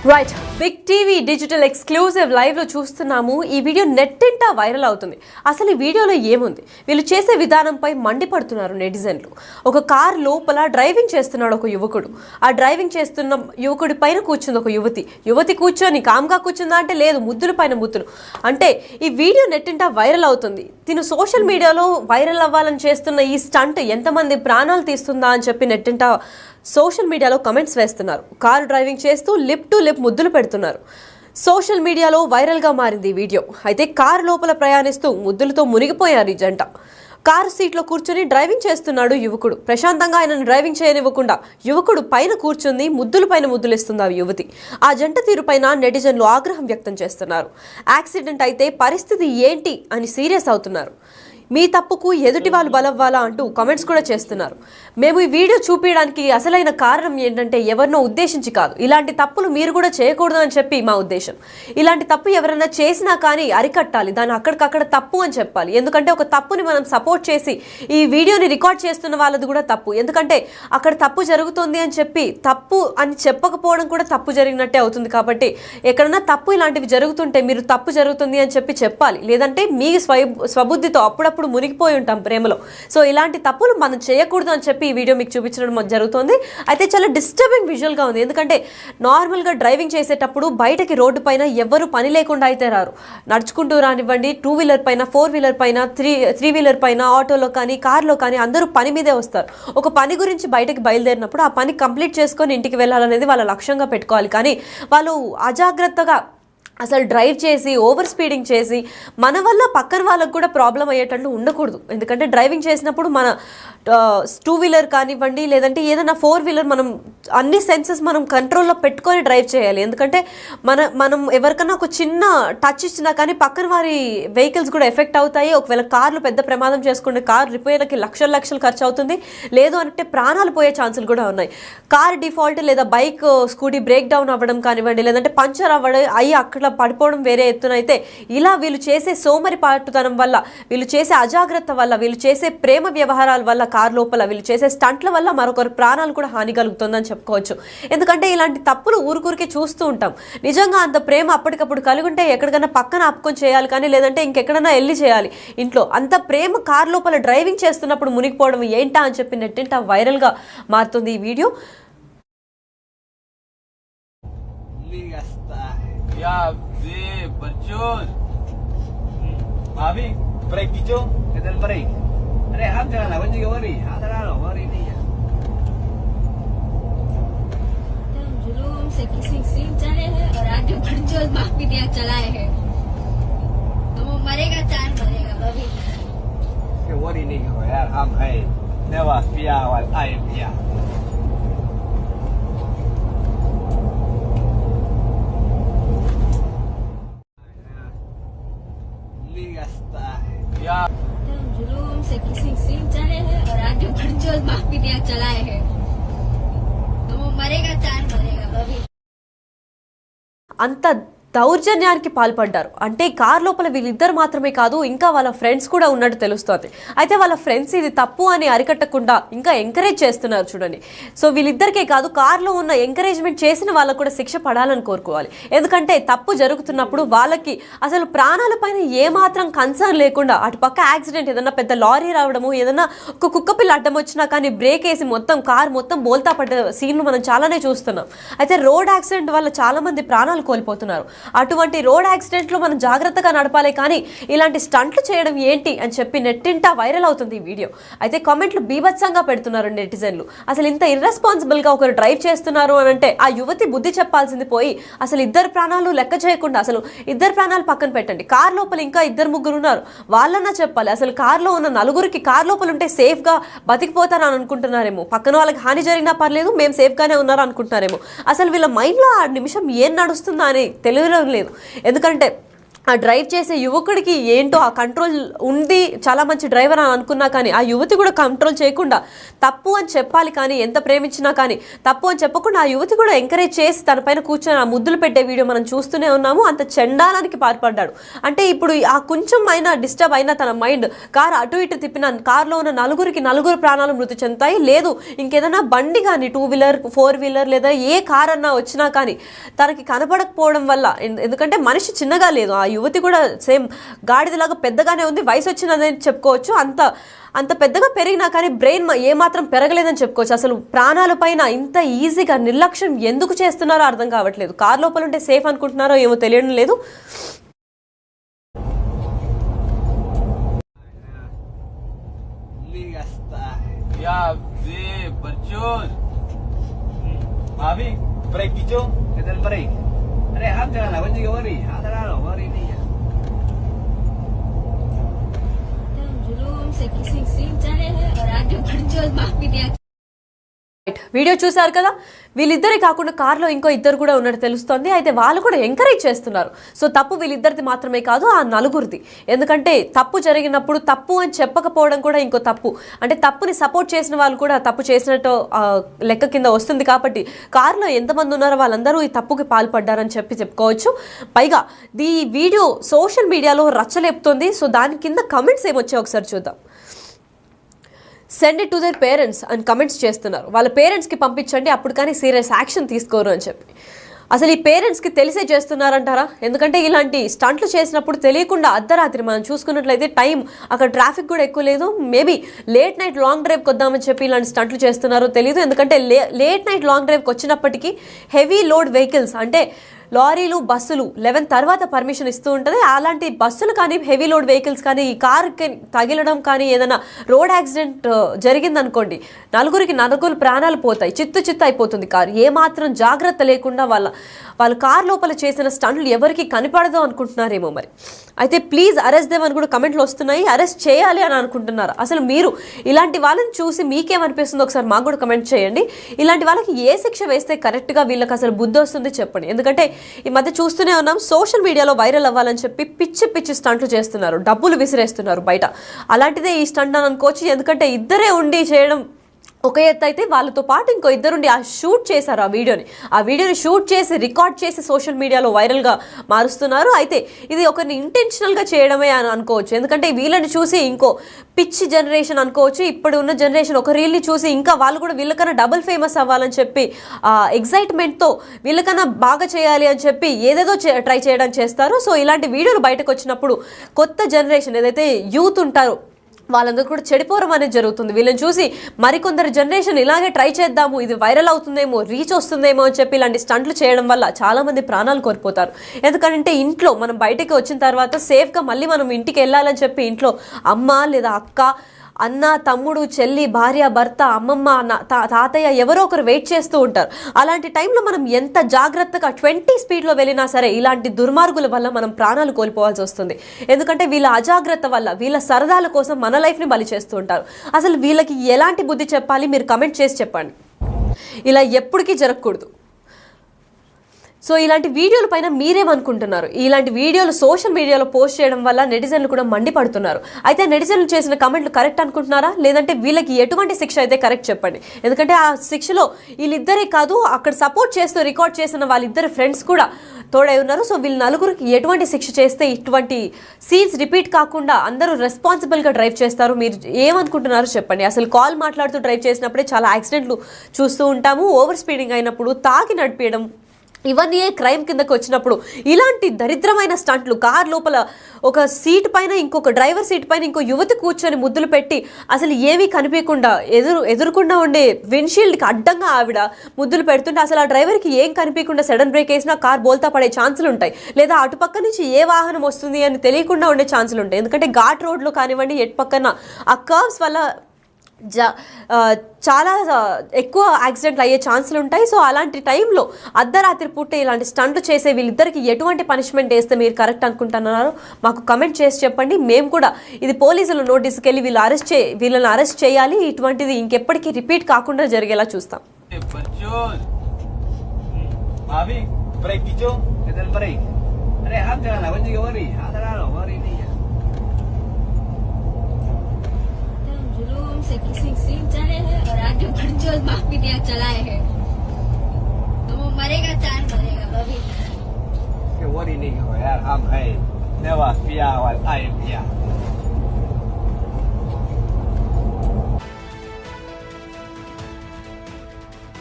Right big TV digital exclusive live లో చూస్తున్నాము. ఈ వీడియో నెట్టింటా వైరల్ అవుతుంది. అసలు ఈ వీడియోలో ఏముంది? వీళ్ళు చేసే విధానంపై మండిపడుతున్నారు నెటిజన్లు. ఒక కార్ లోపల డ్రైవింగ్ చేస్తున్నాడు ఒక యువకుడు. ఆ డ్రైవింగ్ చేస్తున్న యువకుడి పైన కూర్చుంది ఒక యువతి కూర్చొని కామ్గా కూర్చుందా అంటే లేదు, ముద్దుల పైన ముద్దులు. అంటే ఈ వీడియో నెట్టింటా వైరల్ అవుతుంది. తిను సోషల్ మీడియాలో వైరల్ అవ్వాలని చేస్తున్న ఈ స్టంట్ ఎంతమంది ప్రాణాలు తీస్తుందా అని చెప్పి నెట్టింటా సోషల్ మీడియాలో కమెంట్స్ వేస్తున్నారు. కారు డ్రైవింగ్ చేస్తూ లిప్ టు లిప్ ముద్దులు పెడుతున్నారు. సోషల్ మీడియాలో వైరల్గా మారింది ఈ వీడియో. అయితే కారు లోపల ప్రయాణిస్తూ ముద్దులతో మునిగిపోయారు ఈ జంట. కారు సీట్లో కూర్చొని డ్రైవింగ్ చేస్తున్నాడు యువకుడు. ప్రశాంతంగా ఆయనను డ్రైవింగ్ చేయనివ్వకుండా యువకుడు పైన కూర్చుంది ముద్దుల పైన ముద్దులిస్తుంది ఆ యువతి. ఆ జంట తీరుపైన నెటిజన్లు ఆగ్రహం వ్యక్తం చేస్తున్నారు. యాక్సిడెంట్ అయితే పరిస్థితి ఏంటి అని సీరియస్ అవుతున్నారు. మీ తప్పుకు ఎదుటి వాళ్ళు బలవ్వాలా అంటూ కామెంట్స్ కూడా చేస్తున్నారు. మేము ఈ వీడియో చూపించడానికి అసలైన కారణం ఏంటంటే ఎవరినో ఉద్దేశించి కాదు, ఇలాంటి తప్పులు మీరు కూడా చేయకూడదు అని చెప్పి మా ఉద్దేశం. ఇలాంటి తప్పు ఎవరైనా చేసినా కానీ అరికట్టాలి, దాన్ని అక్కడికక్కడ తప్పు అని చెప్పాలి. ఎందుకంటే ఒక తప్పుని మనం సపోర్ట్ చేసి ఈ వీడియోని రికార్డ్ చేస్తున్న వాళ్ళది కూడా తప్పు. ఎందుకంటే అక్కడ తప్పు జరుగుతుంది అని చెప్పి తప్పు అని చెప్పకపోవడం కూడా తప్పు జరిగినట్టే అవుతుంది. కాబట్టి ఎక్కడన్నా తప్పు ఇలాంటివి జరుగుతుంటే మీరు తప్పు జరుగుతుంది అని చెప్పి చెప్పాలి. లేదంటే మీ స్వబుద్ధితో అప్పుడప్పుడు మునిగిపోయి ఉంటాం ప్రేమలో. సో ఇలాంటి తప్పులు మనం చేయకూడదు అని చెప్పి ఈ వీడియో మీకు చూపించడం జరుగుతుంది. అయితే చాలా డిస్టర్బింగ్ విజువల్గా ఉంది. ఎందుకంటే నార్మల్గా డ్రైవింగ్ చేసేటప్పుడు బయటకి రోడ్డు పైన ఎవరు పని లేకుండా అయితే రారు. నడుచుకుంటూ రానివ్వండి, 2 వీలర్ పైన, 4 వీలర్ పైన, 3 వీలర్ పైన, ఆటోలో కానీ కార్లో కానీ అందరూ పని మీదే వస్తారు. ఒక పని గురించి బయటకి బయలుదేరినప్పుడు ఆ పని కంప్లీట్ చేసుకొని ఇంటికి వెళ్ళాలనేది వాళ్ళ లక్ష్యంగా పెట్టుకోవాలి. కానీ వాళ్ళు అజాగ్రత్తగా అసలు డ్రైవ్ చేసి ఓవర్ స్పీడింగ్ చేసి మన వల్ల పక్కన వాళ్ళకు కూడా ప్రాబ్లం అయ్యేటట్టు ఉండకూడదు. ఎందుకంటే డ్రైవింగ్ చేసినప్పుడు మన 2 వీలర్ కానివ్వండి, లేదంటే ఏదైనా 4 వీలర్ మనం అన్ని సెన్సెస్ మనం కంట్రోల్లో పెట్టుకొని డ్రైవ్ చేయాలి. ఎందుకంటే మనం ఎవరికైనా ఒక చిన్న టచ్ ఇచ్చినా కానీ పక్కన వారి వెహికల్స్ కూడా ఎఫెక్ట్ అవుతాయి. ఒకవేళ కార్లు పెద్ద ప్రమాదం చేసుకుంటే కార్ రిపేర్లకి లక్షలు ఖర్చు అవుతుంది. లేదు అంటే ప్రాణాలు పోయే ఛాన్సులు కూడా ఉన్నాయి. కార్ డిఫాల్ట్ లేదా బైక్ స్కూటీ బ్రేక్ డౌన్ అవ్వడం కానివ్వండి, లేదంటే పంచర్ అవ్వడం అయ్యి అక్కడ పడిపోవడం వేరే ఎత్తునైతే ఇలా వీళ్ళు చేసే సోమరి పాటుతనం వల్ల, వీళ్ళు చేసే అజాగ్రత్త వల్ల, వీళ్ళు చేసే ప్రేమ వ్యవహారాల వల్ల, కార్ లోపల వీళ్ళు చేసే స్టంట్ల వల్ల మరొకరు ప్రాణాలు కూడా హాని కలుగుతుందని చెప్పుకోవచ్చు. ఎందుకంటే ఇలాంటి తప్పులు ఊరికే చూస్తూ ఉంటాం. నిజంగా అంత ప్రేమ అప్పటికప్పుడు కలిగి ఉంటే ఎక్కడికైనా పక్కన ఆపుకొని చేయాలి, కానీ లేదంటే ఇంకెక్కడైనా వెళ్ళి చేయాలి. ఇంట్లో అంత ప్రేమ కార్ లోపల డ్రైవింగ్ చేస్తున్నప్పుడు మునిగిపోవడం ఏంటా అని చెప్పి నెట్టింట వైరల్గా మారుతుంది ఈ video. Ya, berjus. Abi, break hijau, kita break. Ada ham jangan lah, banyak worry. Ada lah worry ni ya. जुलूम से किसी सीन चले हैं और आज जो बरजोस माफिया चलाए हैं, तो वो मरेगा चार मरेगा कभी. ये worry नहीं करो यार, हम है नेवा पिया वाल आई पिया. जुलूम से किसी सीन चले हैं और आज जो बरजोस माफिया चलाए हैं, तो वो मरेगा चार मरेगा कभी. అంత దౌర్జన్యానికి పాల్పడ్డారు. అంటే కార్ లోపల వీళ్ళిద్దరు మాత్రమే కాదు, ఇంకా వాళ్ళ ఫ్రెండ్స్ కూడా ఉన్నట్టు తెలుస్తోంది. అయితే వాళ్ళ ఫ్రెండ్స్ ఇది తప్పు అని అరికట్టకుండా ఇంకా ఎంకరేజ్ చేస్తున్నారు చూడండి. సో వీళ్ళిద్దరికే కాదు, కార్లో ఉన్న ఎంకరేజ్మెంట్ చేసిన వాళ్ళకు కూడా శిక్ష పడాలని కోరుకోవాలి. ఎందుకంటే తప్పు జరుగుతున్నప్పుడు వాళ్ళకి అసలు ప్రాణాలపైన ఏమాత్రం కన్సర్న్ లేకుండా అటు పక్క యాక్సిడెంట్, ఏదన్నా పెద్ద లారీ రావడము, ఏదన్నా ఒక కుక్క పిల్ల అడ్డం వచ్చినా కానీ బ్రేక్ వేసి మొత్తం కార్ మొత్తం బోల్తా పడ్డ సీన్లు మనం చాలానే చూస్తున్నాం. అయితే రోడ్ యాక్సిడెంట్ వల్ల చాలా మంది ప్రాణాలు కోల్పోతున్నారు. అటువంటి రోడ్ యాక్సిడెంట్లో మనం జాగ్రత్తగా నడపాలి, కానీ ఇలాంటి స్టంట్లు చేయడం ఏంటి అని చెప్పి నెట్టింటా వైరల్ అవుతుంది ఈ వీడియో. అయితే కామెంట్లు బీభత్సంగా పెడుతున్నారు నెటిజన్లు. అసలు ఇంత ఇర్రెస్పాన్సిబుల్గా ఒకరు డ్రైవ్ చేస్తున్నారు అని అంటే ఆ యువతి బుద్ధి చెప్పాల్సింది పోయి అసలు ఇద్దరు ప్రాణాలు లెక్క చేయకుండా, అసలు ఇద్దరు ప్రాణాలు పక్కన పెట్టండి, కార్ లోపల ఇంకా 2-3 ఉన్నారు, వాళ్ళన్నా చెప్పాలి. అసలు కార్లో ఉన్న 4 కార్ లోపల ఉంటే సేఫ్గా బతికిపోతారని అనుకుంటున్నారేమో, పక్కన వాళ్ళకి హాని జరిగినా పర్లేదు మేము సేఫ్గానే ఉన్నారు అనుకుంటున్నారేమో. అసలు వీళ్ళ మైండ్లో ఆ నిమిషం ఏం నడుస్తుందా అని తెలియడం లేదు. ఎందుకంటే ఆ డ్రైవ్ చేసే యువకుడికి ఏంటో ఆ కంట్రోల్ ఉంది, చాలా మంచి డ్రైవర్ అని అనుకున్నా కానీ ఆ యువతి కూడా కంట్రోల్ చేయకుండా తప్పు అని చెప్పాలి కానీ ఎంత ప్రేమించినా కానీ తప్పు అని చెప్పకుండా ఆ యువతి కూడా ఎంకరేజ్ చేసి తన పైన కూర్చొని ఆ ముద్దులు పెట్టే వీడియో మనం చూస్తూనే ఉన్నాము. అంత చండాలానికి పాల్పడ్డాడు. అంటే ఇప్పుడు ఆ కొంచెం అయినా డిస్టర్బ్ అయినా తన మైండ్ కార్ అటు ఇటు తిప్పిన కార్లో ఉన్న నలుగురు ప్రాణాలు మృతి చెందుతాయి. లేదు ఇంకేదైనా బండి కానీ 2 వీలర్ 4 వీలర్ లేదా ఏ కార్ అన్నా వచ్చినా కానీ తనకి కనపడకపోవడం వల్ల, ఎందుకంటే మనిషి చిన్నగా లేదు, ఆ యువతి కూడా సేమ్ గాడిదలాగా పెద్దగానే ఉంది, వయసు వచ్చినదని చెప్పుకోవచ్చు. అంత పెద్దగా పెరిగినా కానీ బ్రెయిన్ ఏమాత్రం పెరగలేదని చెప్పుకోవచ్చు. అసలు ప్రాణాల పైన ఇంత ఈజీగా నిర్లక్ష్యం ఎందుకు చేస్తున్నారో అర్థం కావట్లేదు. కార్ లోపల ఉంటే సేఫ్ అనుకుంటున్నారో ఏమో తెలియడం లేదు. Ya, bercus. Abi, break hijau, ketel break. Aरे हम jangan apa juga worry, ada lah worry ni ya. जुलूम से किसी सीन चले हैं और आगे बढ़ जो माफ भी दिया. వీడియో చూశారు కదా, వీళ్ళిద్దరే కాకుండా కార్లో ఇంకో ఇద్దరు కూడా ఉన్నట్టు తెలుస్తోంది. అయితే వాళ్ళు కూడా ఎంకరేజ్ చేస్తున్నారు. సో తప్పు వీళ్ళిద్దరిది మాత్రమే కాదు, ఆ నలుగురిది. ఎందుకంటే తప్పు జరిగినప్పుడు తప్పు అని చెప్పకపోవడం కూడా ఇంకో తప్పు. అంటే తప్పుని సపోర్ట్ చేసిన వాళ్ళు కూడా తప్పు చేసినట్టు లెక్క కింద వస్తుంది. కాబట్టి కార్లో ఎంతమంది ఉన్నారో వాళ్ళందరూ ఈ తప్పుకి పాల్పడ్డారని చెప్పుకోవచ్చు. పైగా ఈ వీడియో సోషల్ మీడియాలో రచ్చలేపుతోంది. సో దాని కింద కమెంట్స్ ఏమొచ్చాయో ఒకసారి చూద్దాం. Send it to their parents అని కమెంట్స్ చేస్తున్నారు. వాళ్ళ పేరెంట్స్కి పంపించండి, అప్పుడు కానీ సీరియస్ యాక్షన్ తీసుకోరు అని చెప్పి. అసలు ఈ పేరెంట్స్కి తెలిసే చేస్తున్నారంటారా? ఎందుకంటే ఇలాంటి స్టంట్లు చేసినప్పుడు తెలియకుండా అర్ధరాత్రి మనం చూసుకున్నట్లయితే టైం అక్కడ ట్రాఫిక్ కూడా ఎక్కువ లేదు, మేబీ లేట్ నైట్ లాంగ్ డ్రైవ్కి వద్దామని చెప్పి ఇలాంటి స్టంట్లు చేస్తున్నారో తెలియదు. ఎందుకంటే లేట్ నైట్ లాంగ్ డ్రైవ్కి వచ్చినప్పటికీ హెవీ లోడ్ వెహికల్స్ అంటే లారీలు బస్సులు 11 తర్వాత పర్మిషన్ ఇస్తూ ఉంటుంది. అలాంటి బస్సులు కానీ హెవీ లోడ్ వెహికల్స్ కానీ ఈ కార్కి తగిలడం కానీ ఏదైనా రోడ్ యాక్సిడెంట్ జరిగిందనుకోండి, నలుగురు ప్రాణాలు పోతాయి, చిత్తు అయిపోతుంది కారు. ఏమాత్రం జాగ్రత్త లేకుండా వాళ్ళు కార్ లోపల చేసిన స్టంట్లు ఎవరికి కనపడదు అనుకుంటున్నారేమో మరి. అయితే ప్లీజ్ అరెస్ట్ దేవ్ అని కూడా కమెంట్లు వస్తున్నాయి. అరెస్ట్ చేయాలి అని అనుకుంటున్నారు. అసలు మీరు ఇలాంటి వాళ్ళని చూసి మీకేమనిపిస్తుందో ఒకసారి మాకు కూడా కమెంట్ చేయండి. ఇలాంటి వాళ్ళకి ఏ శిక్ష వేస్తే కరెక్ట్గా వీళ్ళకి అసలు బుద్ధి వస్తుంది చెప్పండి. ఎందుకంటే ఈ మధ్య చూస్తూనే ఉన్నాం, సోషల్ మీడియాలో వైరల్ అవ్వాలని చెప్పి పిచ్చి స్టంట్లు చేస్తున్నారు, డబ్బులు విసిరేస్తున్నారు బయట. అలాంటిదే ఈ స్టంట్ అని అనుకోవచ్చు. ఎందుకంటే ఇద్దరే ఉండి చేయడం ఒక ఎత్తు అయితే, వాళ్ళతో పాటు ఇంకో ఇద్దరుండి షూట్ చేశారు ఆ వీడియోని షూట్ చేసి రికార్డ్ చేసి సోషల్ మీడియాలో వైరల్గా మారుస్తున్నారు. అయితే ఇది ఒకరిని ఇంటెన్షనల్గా చేయడమే అని అనుకోవచ్చు. ఎందుకంటే వీళ్ళని చూసి ఇంకో పిచ్చి జనరేషన్ అనుకోవచ్చు, ఇప్పుడు ఉన్న జనరేషన్ ఒక రీల్ని చూసి ఇంకా వాళ్ళు కూడా వీళ్ళకన్నా డబుల్ ఫేమస్ అవ్వాలని చెప్పి ఎగ్జైట్మెంట్తో వీళ్ళకన్నా బాగా చేయాలి అని చెప్పి ఏదేదో ట్రై చేయడం చేస్తారు. సో ఇలాంటి వీడియోలు బయటకు వచ్చినప్పుడు కొత్త జనరేషన్ ఏదైతే యూత్ ఉంటారో వాళ్ళందరూ కూడా చెడిపోవడం అనేది జరుగుతుంది. వీళ్ళని చూసి మరికొందరు జనరేషన్ ఇలాగే ట్రై చేద్దాము, ఇది వైరల్ అవుతుందేమో, రీచ్ వస్తుందేమో అని చెప్పి ఇలాంటి స్టంట్లు చేయడం వల్ల చాలామంది ప్రాణాలు కోల్పోతారు. ఎందుకంటే ఇంట్లో మనం బయటకి వచ్చిన తర్వాత సేఫ్గా మళ్ళీ మనం ఇంటికి వెళ్ళాలని చెప్పి ఇంట్లో అమ్మ లేదా అక్క, అన్న, తమ్ముడు, చెల్లి, భార్య, భర్త, అమ్మమ్మ, తాతయ్య ఎవరో ఒకరు వెయిట్ చేస్తూ ఉంటారు. అలాంటి టైంలో మనం ఎంత జాగ్రత్తగా 20 స్పీడ్లో వెళ్ళినా సరే ఇలాంటి దుర్మార్గుల వల్ల మనం ప్రాణాలు కోల్పోవాల్సి వస్తుంది. ఎందుకంటే వీళ్ళ అజాగ్రత్త వల్ల వీళ్ళ సరదాల కోసం మన లైఫ్ని బలి చేస్తూ ఉంటారు. అసలు వీళ్ళకి ఎలాంటి బుద్ధి చెప్పాలి మీరు కమెంట్ చేసి చెప్పండి. ఇలా ఎప్పటికీ జరగకూడదు. సో ఇలాంటి వీడియోల పైన మీరేమనుకుంటున్నారు? ఇలాంటి వీడియోలు సోషల్ మీడియాలో పోస్ట్ చేయడం వల్ల నెటిజన్లు కూడా మండిపడుతున్నారు. అయితే నెటిజన్లు చేసిన కమెంట్లు కరెక్ట్ అనుకుంటున్నారా, లేదంటే వీళ్ళకి ఎటువంటి శిక్ష అయితే కరెక్ట్ చెప్పండి. ఎందుకంటే ఆ శిక్షలో వీళ్ళిద్దరే కాదు, అక్కడ సపోర్ట్ చేస్తూ రికార్డ్ చేసిన వాళ్ళిద్దరు ఫ్రెండ్స్ కూడా తోడై ఉన్నారు. సో వీళ్ళ నలుగురికి ఎటువంటి శిక్ష చేస్తే ఇటువంటి సీన్స్ రిపీట్ కాకుండా అందరూ రెస్పాన్సిబుల్గా డ్రైవ్ చేస్తారు? మీరు ఏమనుకుంటున్నారో చెప్పండి. అసలు కాల్ మాట్లాడుతూ డ్రైవ్ చేసినప్పుడే చాలా యాక్సిడెంట్లు చూస్తూ ఉంటాము. ఓవర్ స్పీడింగ్ అయినప్పుడు, తాగి నడిపేయడం, ఇవన్నీ క్రైమ్ కిందకు వచ్చినప్పుడు ఇలాంటి దరిద్రమైన స్టంట్లు, కార్ లోపల ఒక సీట్ పైన ఇంకొక డ్రైవర్ సీట్ పైన ఇంకో యువతి కూర్చొని ముద్దులు పెట్టి అసలు ఏమీ కనిపించకుండా ఎదురుకుండా ఉండే విండ్షీల్డ్కి అడ్డంగా ఆవిడ ముద్దులు పెడుతుంటే అసలు ఆ డ్రైవర్కి ఏం కనిపించకుండా సడన్ బ్రేక్ వేసినా కార్ బోల్తా పడే ఛాన్సులు ఉంటాయి. లేదా అటుపక్క నుంచి ఏ వాహనం వస్తుంది అని తెలియకుండా ఉండే ఛాన్సులు ఉంటాయి. ఎందుకంటే ఘాట్ రోడ్లో కానివ్వండి, ఎటు పక్కన ఆ కర్వ్స్ వల్ల చాలా ఎక్కువ యాక్సిడెంట్లు అయ్యే ఛాన్సులు ఉంటాయి. సో అలాంటి టైంలో అర్ధరాత్రి పూట ఇలాంటి స్టంట్లు చేసే వీళ్ళిద్దరికి ఎటువంటి పనిష్మెంట్ వేస్తే మీరు కరెక్ట్ అనుకుంటున్నారో మాకు కమెంట్ చేసి చెప్పండి. మేము కూడా ఇది పోలీసుల నోటీస్కి వెళ్ళి వీళ్ళని అరెస్ట్ చేయాలి. ఇటువంటిది ఇంకెప్పటికీ రిపీట్ కాకుండా జరిగేలా చూస్తాం. अरे हम चला ना बंजी वरी आता ना वरी नहीं है जुलूम से किसी सीन चले हैं और आगे भड़जोल माफिया चलाए हैं तो वो मरेगा चार मरेगा बबी कि वरी नहीं हो यार हम है नेवा पिया वाल आई पिया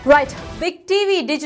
రైట్ బిగ్ టీవీ డిజిటల్